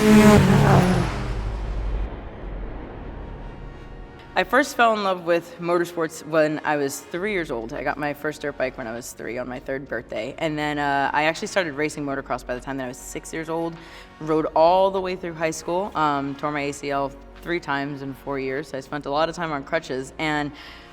I first fell in love with motorsports when I was 3 years old. I got my first dirt bike when I was 3 on my 3rd birthday. And then I actually started racing motocross by the time that I was 6 years old. Rode all the way through high school, tore my ACL 3 times in 4 years. So I spent a lot of time on crutches. And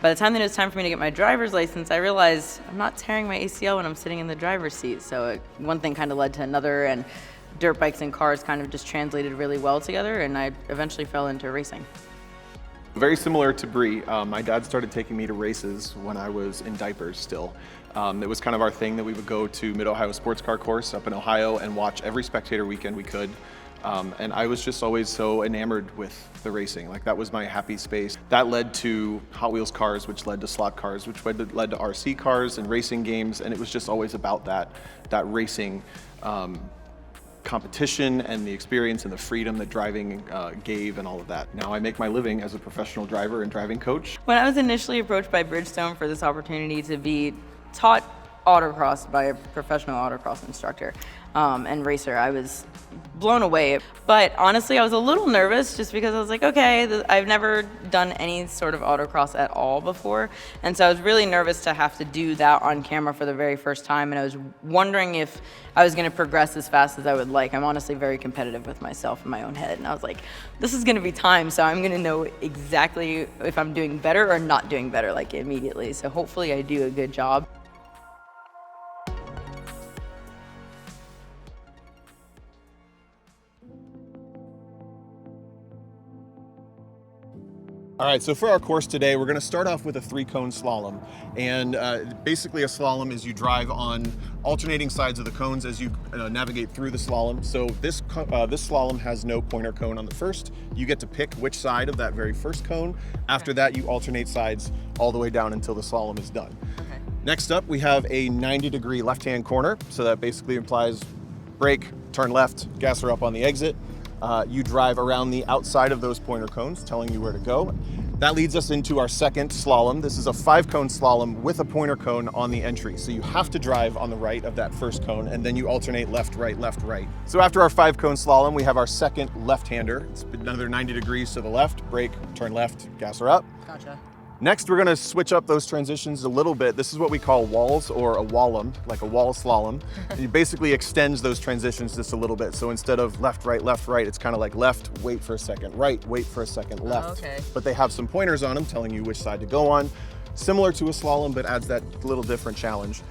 by the time that it was time for me to get my driver's license, I realized I'm not tearing my ACL when I'm sitting in the driver's seat. So one thing kind of led to another, and dirt bikes and cars kind of just translated really well together, and I eventually fell into racing. Very similar to Bri, my dad started taking me to races when I was in diapers still. It was kind of our thing that we would go to Mid-Ohio Sports Car Course up in Ohio and watch every spectator weekend we could. And I was just always so enamored with the racing. Like, that was my happy space. That led to Hot Wheels cars, which led to slot cars, which led to RC cars and racing games. And it was just always about that racing competition and the experience and the freedom that driving gave and all of that. Now I make my living as a professional driver and driving coach. When I was initially approached by Bridgestone for this opportunity to be taught autocross by a professional autocross instructor and racer, I was blown away. But honestly, I was a little nervous just because I was like, okay, I've never done any sort of autocross at all before. And so I was really nervous to have to do that on camera for the very first time. And I was wondering if I was going to progress as fast as I would like. I'm honestly very competitive with myself in my own head. And I was like, this is going to be time, so I'm going to know exactly if I'm doing better or not doing better, like, immediately. So hopefully I do a good job. All right, so for our course today, we're going to start off with a 3-cone slalom. And basically a slalom is you drive on alternating sides of the cones as you navigate through the slalom. So this slalom has no pointer cone on the first. You get to pick which side of that very first cone. After that, you alternate sides all the way down until the slalom is done. Okay. Next up, we have a 90-degree left-hand corner. So that basically implies brake, turn left, gas her up on the exit. You drive around the outside of those pointer cones, telling you where to go. That leads us into our second slalom. This is a 5-cone slalom with a pointer cone on the entry. So you have to drive on the right of that first cone, and then you alternate left, right, left, right. So after our 5-cone slalom, we have our second left-hander. It's another 90 degrees to the left, brake, turn left, gas her up. Gotcha. Next, we're gonna switch up those transitions a little bit. This is what we call walls, or a wallum, like a wall slalom. It basically extends those transitions just a little bit. So instead of left, right, it's kind of like left, wait for a second, right, wait for a second, left. Oh, okay. But they have some pointers on them telling you which side to go on. Similar to a slalom, but adds that little different challenge.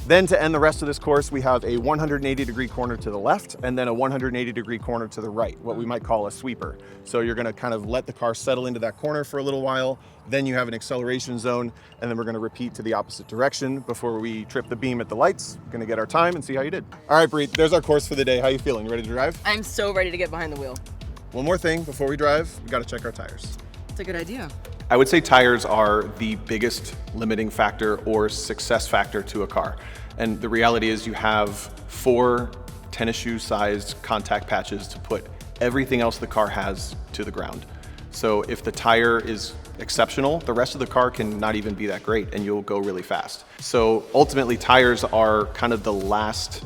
Then to end the rest of this course, we have a 180-degree corner to the left and then a 180-degree corner to the right, what we might call a sweeper. So you're gonna kind of let the car settle into that corner for a little while, then you have an acceleration zone, and then we're gonna repeat to the opposite direction before we trip the beam at the lights. We're gonna get our time and see how you did. All right, Bri, there's our course for the day. How you feeling? You ready to drive? I'm so ready to get behind the wheel. One more thing before we drive, we gotta check our tires. It's a good idea. I would say tires are the biggest limiting factor or success factor to a car. And the reality is you have 4 tennis shoe sized contact patches to put everything else the car has to the ground. So if the tire is exceptional, the rest of the car can not even be that great and you'll go really fast. So ultimately tires are kind of the last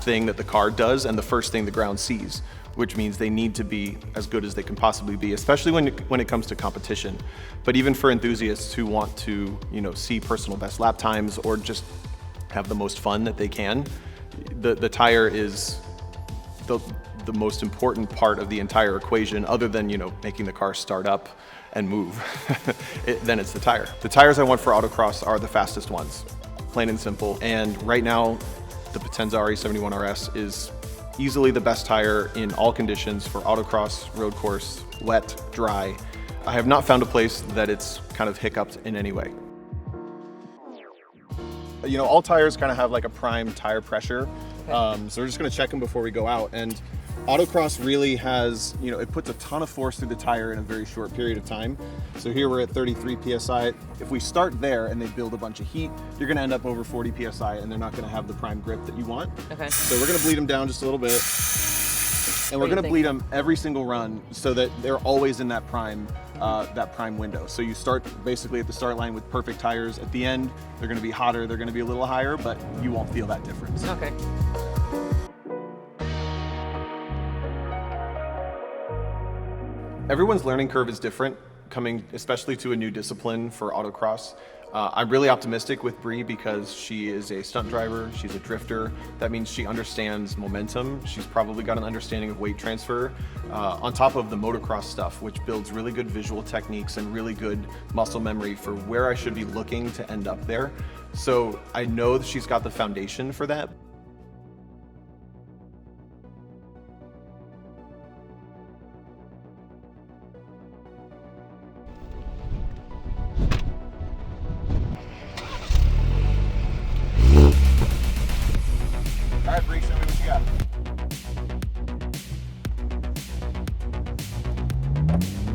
thing that the car does and the first thing the ground sees, which means they need to be as good as they can possibly be, especially when it comes to competition. But even for enthusiasts who want to, see personal best lap times or just have the most fun that they can, the tire is the most important part of the entire equation, other than making the car start up and move. Then it's the tire. The tires I want for autocross are the fastest ones, plain and simple. And right now, the Potenza RE-71RS is easily the best tire in all conditions for autocross, road course, wet, dry. I have not found a place that it's kind of hiccuped in any way. All tires kind of have like a prime tire pressure. Okay. So we're just gonna check them before we go out. And autocross really has, it puts a ton of force through the tire in a very short period of time. So here we're at 33 PSI. If we start there and they build a bunch of heat, you're gonna end up over 40 PSI and they're not gonna have the prime grip that you want. Okay. So we're gonna bleed them down just a little bit. And we're gonna bleed them every single run so that they're always in that prime window. So you start basically at the start line with perfect tires. At the end, they're gonna be hotter, they're gonna be a little higher, but you won't feel that difference. Okay. Everyone's learning curve is different, coming especially to a new discipline for autocross. I'm really optimistic with Bri because she is a stunt driver, she's a drifter. That means she understands momentum. She's probably got an understanding of weight transfer on top of the motocross stuff, which builds really good visual techniques and really good muscle memory for where I should be looking to end up there. So I know that she's got the foundation for that. All right, Bri, show me what you got.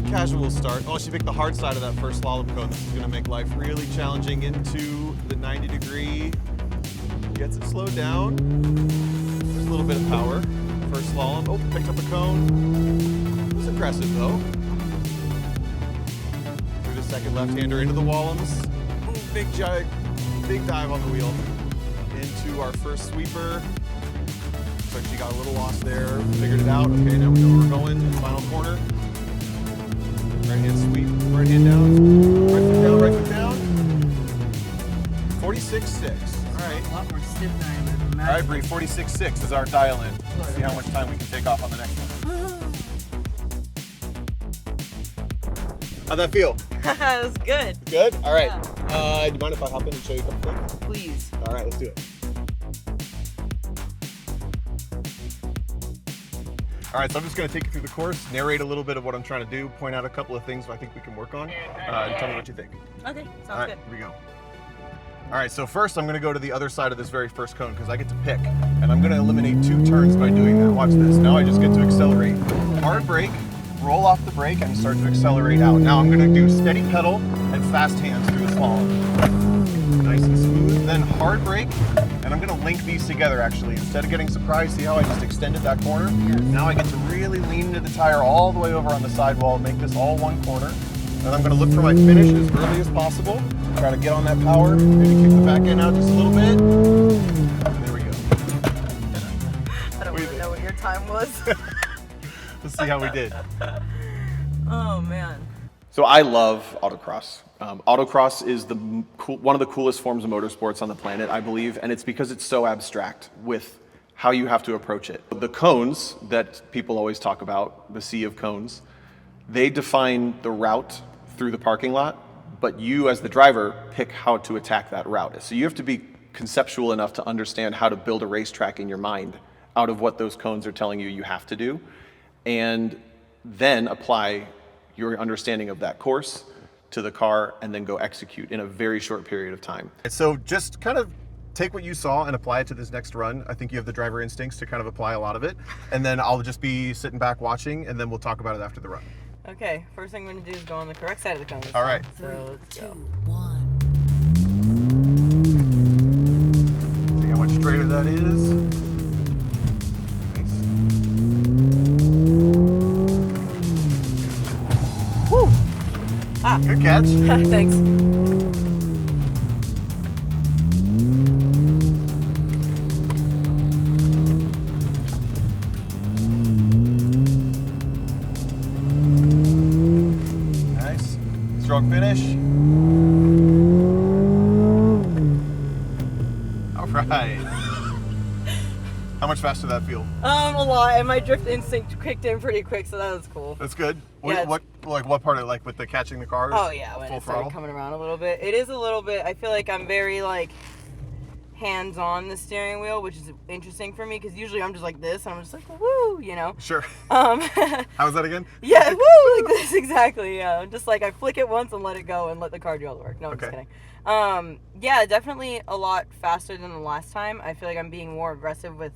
Casual start. Oh, she picked the hard side of that first slalom cone. This is going to make life really challenging into the 90-degree. Gets it slowed down. There's a little bit of power. First slalom. Oh, picked up a cone. It was impressive, though. Through the second left-hander into the Wallums. Ooh, big dive on the wheel. Into our first sweeper. Looks like she got a little lost there. Figured it out. Okay, now we know where we're going. Final corner. Right hand sweep. Right hand down. Right foot down. Right foot down. 46.6. All right. A lot more stiff than I would have imagined. All right, Bri. 46.6 is our dial in. Let's see how much time we can take off on the next one. How'd that feel? That was good. Good? All right. Yeah. Do you mind if I hop in and show you a couple things? Please. All right, let's do it. All right, so I'm just going to take you through the course, narrate a little bit of what I'm trying to do, point out a couple of things I think we can work on, and tell me what you think. Okay, sounds All right, good. here we go. All right, so first I'm going to go to the other side of this very first cone because I get to pick, and I'm going to eliminate 2 turns by doing that. Watch this. Now I just get to accelerate. Hard brake, roll off the brake, and start to accelerate out. Now I'm going to do steady pedal and fast hands through the slalom. Nice and smooth. Then hard brake, and I'm going to link these together actually. Instead of getting surprised, see how I just extended that corner? Yes. Now I get to really lean into the tire all the way over on the sidewall, make this all one corner. And I'm going to look for my finish as early as possible. Try to get on that power, maybe kick the back end out just a little bit. There we go. I don't really know what your time was. Let's see how we did. Oh, man. So I love autocross. Autocross is one of the coolest forms of motorsports on the planet, I believe, and it's because it's so abstract with how you have to approach it. The cones that people always talk about, the sea of cones, they define the route through the parking lot, but you as the driver pick how to attack that route. So you have to be conceptual enough to understand how to build a racetrack in your mind out of what those cones are telling you have to do, and then apply your understanding of that course to the car and then go execute in a very short period of time. So just kind of take what you saw and apply it to this next run. I think you have the driver instincts to kind of apply a lot of it, and then I'll just be sitting back watching, and then we'll talk about it after the run. Okay, first thing I'm going to do is go on the correct side of the cone. All right. So let's go. 1. See how much straighter that is. Nice. Woo! Ah. Good catch. Thanks. Nice. Strong finish. All right. How much faster did that feel? A lot, and my drift instinct kicked in pretty quick, so that was cool. That's good. Yeah, What part of with the catching the car? Oh yeah, when full it started throttle? coming around a little bit. It is a little bit, I feel like I'm very like hands-on the steering wheel, which is interesting for me because usually I'm just like this and I'm just like woo, you know. Sure. How was that again? Yeah, woo, like this exactly. Yeah, just like I flick it once and let it go and let the car do all the work. No, I'm just Okay. kidding. Yeah, definitely a lot faster than the last time. I feel like I'm being more aggressive with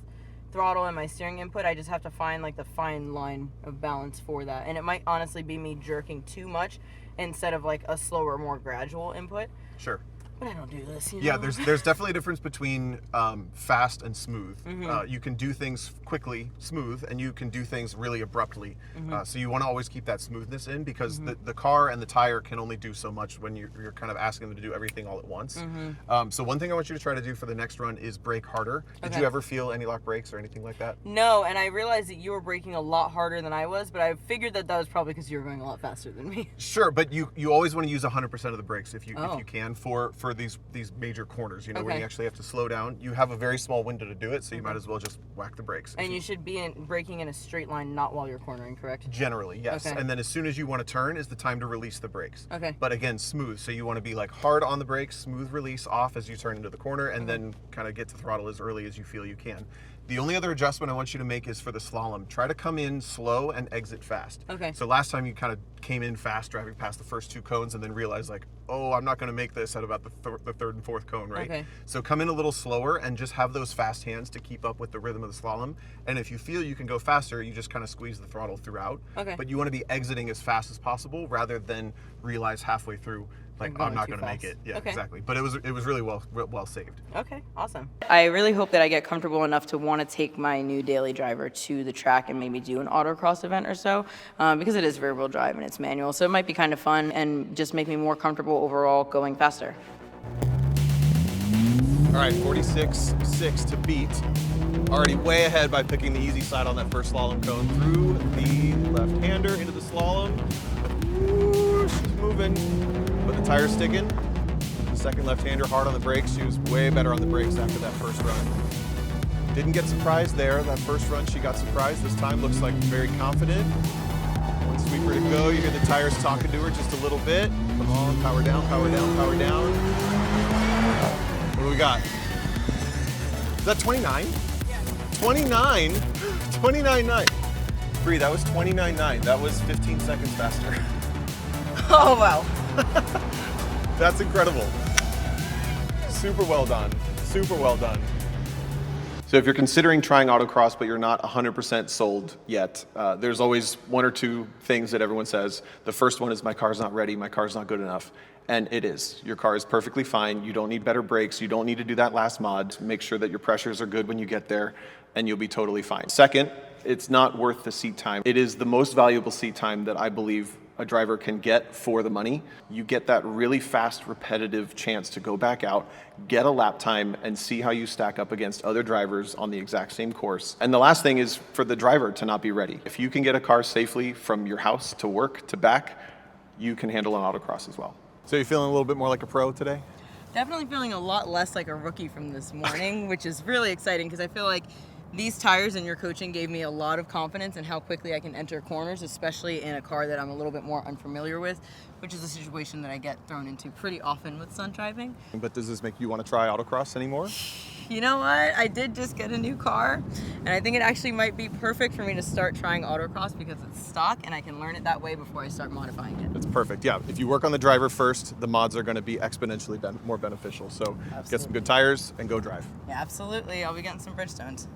throttle and my steering input. I just have to find like the fine line of balance for that, and it might honestly be me jerking too much instead of like a slower, more gradual input. Sure. But I don't do this, you know? Yeah, there's definitely a difference between fast and smooth. You can do things quickly, smooth, and you can do things really abruptly. So you want to always keep that smoothness in, because the car and the tire can only do so much when you're kind of asking them to do everything all at once. So one thing I want you to try to do for the next run is brake harder. Did you ever feel any lock brakes or anything like that? No, and I realized that you were braking a lot harder than I was, but I figured that was probably because you were going a lot faster than me. Sure, but you always want to use 100% of the brakes if you can for these major corners, you know, when you actually have to slow down. You have a very small window to do it, so you might as well just whack the brakes. And you should be braking in a straight line, not while you're cornering, correct? Generally, yes. And then as soon as you want to turn is the time to release the brakes. Okay. But again, smooth. So you want to be like hard on the brakes, smooth release off as you turn into the corner, and then kind of get to throttle as early as you feel you can. The only other adjustment I want you to make is for the slalom. Try to come in slow and exit fast. Okay. So last time you kind of came in fast, driving past the first 2 cones, and then realized like, oh, I'm not going to make this at about the third and fourth cone, right? Okay. So come in a little slower and just have those fast hands to keep up with the rhythm of the slalom. And if you feel you can go faster, you just kind of squeeze the throttle throughout. Okay. But you want to be exiting as fast as possible rather than realize halfway through, like, I'm not going to make it. Yeah, exactly. But it was really well saved. Okay, awesome. I really hope that I get comfortable enough to want to take my new daily driver to the track and maybe do an autocross event or so, because it is rear wheel drive and it's manual. So it might be kind of fun and just make me more comfortable overall going faster. All right, 46.6 to beat. Already way ahead by picking the easy side on that first slalom cone. Through the left-hander into the slalom. Ooh, she's moving, but the tire's sticking. The second left-hander hard on the brakes. She was way better on the brakes after that first run. Didn't get surprised there. That first run she got surprised. This time looks like very confident. One sweeper to go. You hear the tires talking to her just a little bit. Come on, power down, power down, power down. What do we got? Is that 29? Yeah. 29? 29.9. Bri, that was 29.9. That was 15 seconds faster. Oh, wow. That's incredible. Super well done. Super well done. So if you're considering trying autocross, but you're not 100% sold yet, there's always 1 or 2 things that everyone says. The first one is, my car's not ready, my car's not good enough. And it is. Your car is perfectly fine. You don't need better brakes. You don't need to do that last mod. Make sure that your pressures are good when you get there, and you'll be totally fine. Second, it's not worth the seat time. It is the most valuable seat time that I believe a driver can get for the money. You get that really fast, repetitive chance to go back out, get a lap time, and see how you stack up against other drivers on the exact same course. And the last thing is for the driver to not be ready. If you can get a car safely from your house to work to back, you can handle an autocross as well. So you're feeling a little bit more like a pro today? Definitely feeling a lot less like a rookie from this morning, which is really exciting because I feel like these tires and your coaching gave me a lot of confidence in how quickly I can enter corners, especially in a car that I'm a little bit more unfamiliar with, which is a situation that I get thrown into pretty often with stunt driving. But does this make you want to try autocross anymore? You know what? I did just get a new car, and I think it actually might be perfect for me to start trying autocross because it's stock and I can learn it that way before I start modifying it. It's perfect, yeah. If you work on the driver first, the mods are going to be exponentially more beneficial. So get some good tires and go drive. Yeah, absolutely. I'll be getting some Bridgestones.